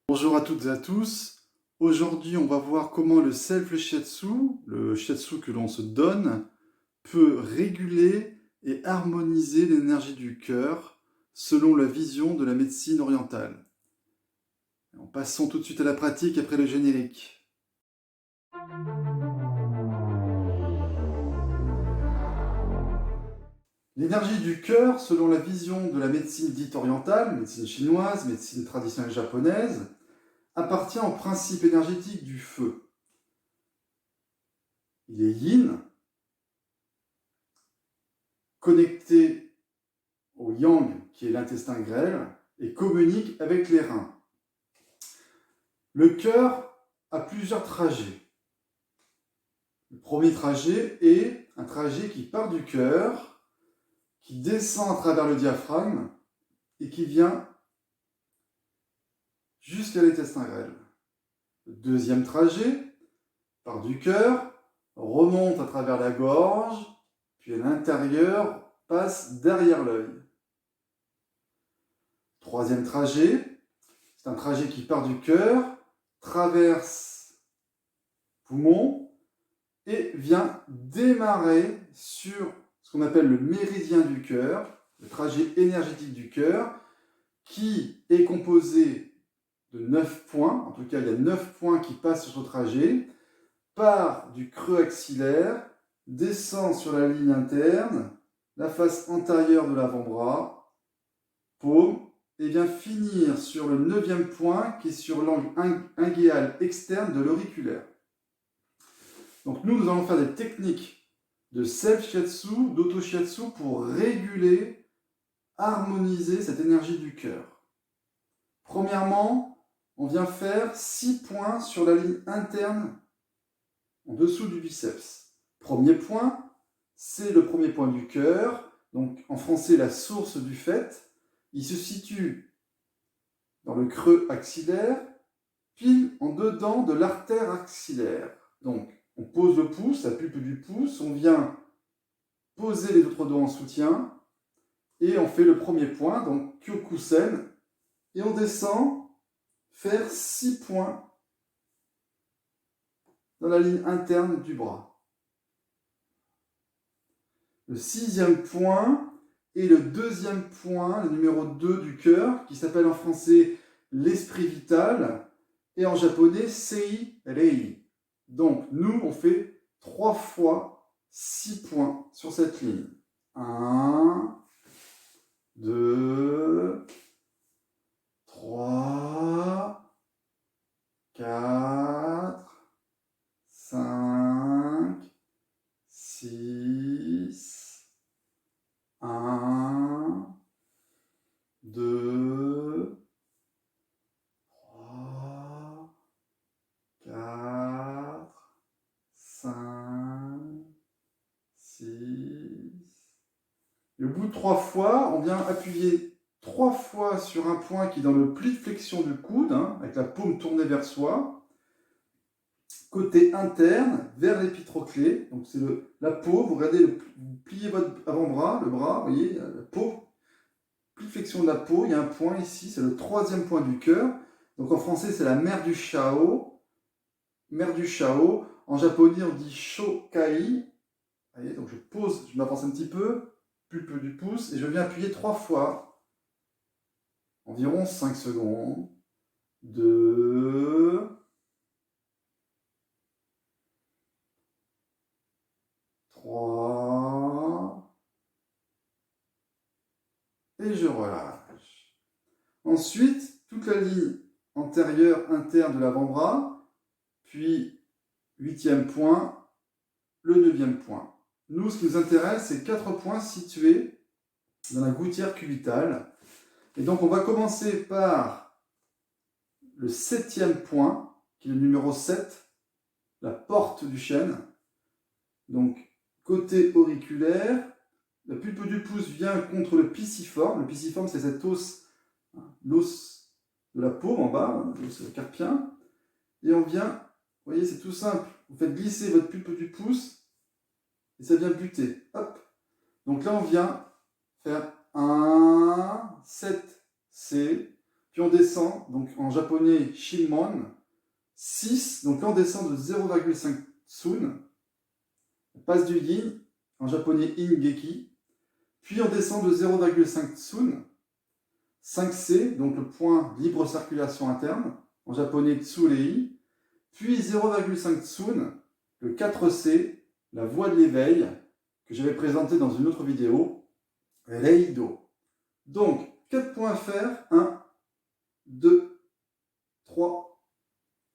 Bonjour à toutes et à tous. Aujourd'hui, on va voir comment le self-shiatsu, le shiatsu que l'on se donne, peut réguler et harmoniser l'énergie du cœur selon la vision de la médecine orientale. Passons tout de suite à la pratique après le générique. L'énergie du cœur, selon la vision de la médecine dite orientale, médecine chinoise, médecine traditionnelle japonaise, appartient au principe énergétique du feu. Il est yin, connecté au yang, qui est l'intestin grêle, et communique avec les reins. Le cœur a plusieurs trajets. Le premier trajet est un trajet qui part du cœur, qui descend à travers le diaphragme et qui vient jusqu'à l'intestin grêle. Le deuxième trajet part du cœur, remonte à travers la gorge, puis à l'intérieur, passe derrière l'œil. Troisième trajet, c'est un trajet qui part du cœur, traverse poumon et vient démarrer sur ce qu'on appelle le méridien du cœur, le trajet énergétique du cœur, qui est composé de 9 points, en tout cas il y a 9 points qui passent sur ce trajet, part du creux axillaire, descend sur la ligne interne, la face antérieure de l'avant-bras, paume, et vient finir sur le 9e point qui est sur l'angle inguéal externe de l'auriculaire. Donc nous allons faire des techniques de self-shiatsu, d'auto-shiatsu pour réguler, harmoniser cette énergie du cœur. Premièrement, on vient faire 6 points sur la ligne interne en dessous du biceps. Premier point, c'est le premier point du cœur, donc en français la source du fait. Il se situe dans le creux axillaire, pile en dedans de l'artère axillaire. Donc on pose le pouce, la pulpe du pouce, on vient poser les autres doigts en soutien, et on fait le premier point, donc Kyokusen, et on descend faire 6 points dans la ligne interne du bras. Le 6e point est le 2e point, le numéro 2 du cœur, qui s'appelle en français l'esprit vital, et en japonais Sei Rei. Donc nous, on fait 3 fois 6 points sur cette ligne. 1, 2, 3, 4, 5, 6, 1, 2, 3, 4, 5, 6. Et au bout de 3 fois, on vient appuyer 3 fois sur un point qui est dans le pli de flexion du coude, avec la paume tournée vers soi. Côté interne, vers l'épitroclé, donc c'est la peau, vous regardez, vous pliez votre avant-bras, le bras, vous voyez, la peau, pli de flexion de la peau, il y a un point ici, c'est le 3e point du cœur. Donc en français, c'est la mer du Shao. Mer du Shao. En japonais, on dit Shokai. Vous voyez, donc je pose, je m'avance un petit peu, pulpe du pouce, et je viens appuyer 3 fois, environ 5 secondes. 2, 3, et je relâche. Ensuite, toute la ligne antérieure interne de l'avant-bras, puis 8e point, le 9e point. Nous, ce qui nous intéresse, c'est 4 points situés dans la gouttière cubitale. Et donc, on va commencer par le 7e point, qui est le numéro 7, la porte du chêne. Donc, côté auriculaire, la pulpe du pouce vient contre le pisiforme. Le pisiforme, c'est cet os, l'os de la paume en bas, l'os carpien. Et on vient, vous voyez, c'est tout simple. Vous faites glisser votre pulpe du pouce et ça vient buter. Hop. Donc là, on vient faire 1, 7, C. puis on descend, donc en japonais Shinmon, 6, donc là on descend de 0,5 tsun, passe du yin, en japonais Ingeki, puis on descend de 0,5 tsun, 5C, donc le point libre circulation interne, en japonais Tsurei, puis 0,5 tsun, le 4C, la voie de l'éveil, que j'avais présenté dans une autre vidéo, Reido. Donc, 4 points à faire, 1, 2, 3,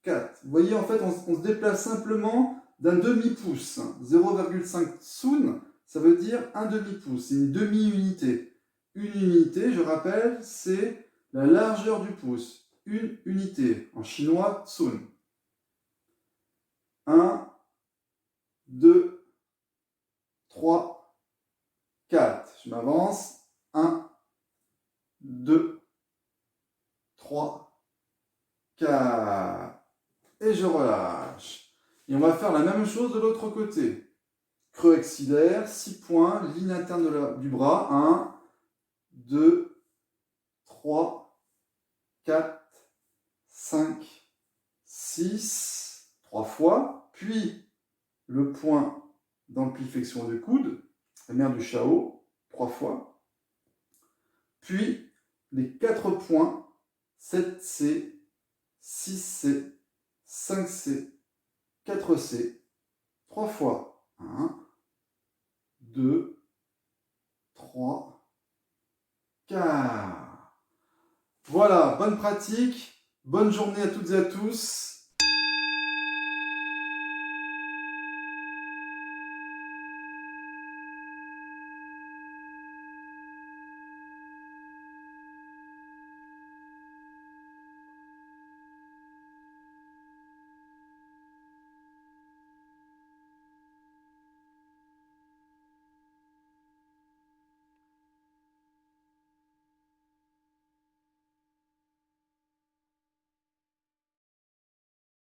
4. Vous voyez, en fait, on se déplace simplement d'un demi-pouce. 0,5 tsun, ça veut dire un demi-pouce, c'est une demi-unité. Une unité, je rappelle, c'est la largeur du pouce. Une unité, en chinois, tsun. 1, 2, 3, 4. Je m'avance. 1, 2, 3, 4. Et je relâche. Et on va faire la même chose de l'autre côté. Creux axillaire, 6 points, ligne interne du bras. 1, 2, 3, 4, 5, 6. 3 fois. Puis le point dans le pli flexion du coude, la mère du Shao, 3 fois. Puis les 4 points, 7C, 6C, 5C, 4C, 3 fois. 1, 2, 3, 4. Voilà, bonne pratique, bonne journée à toutes et à tous.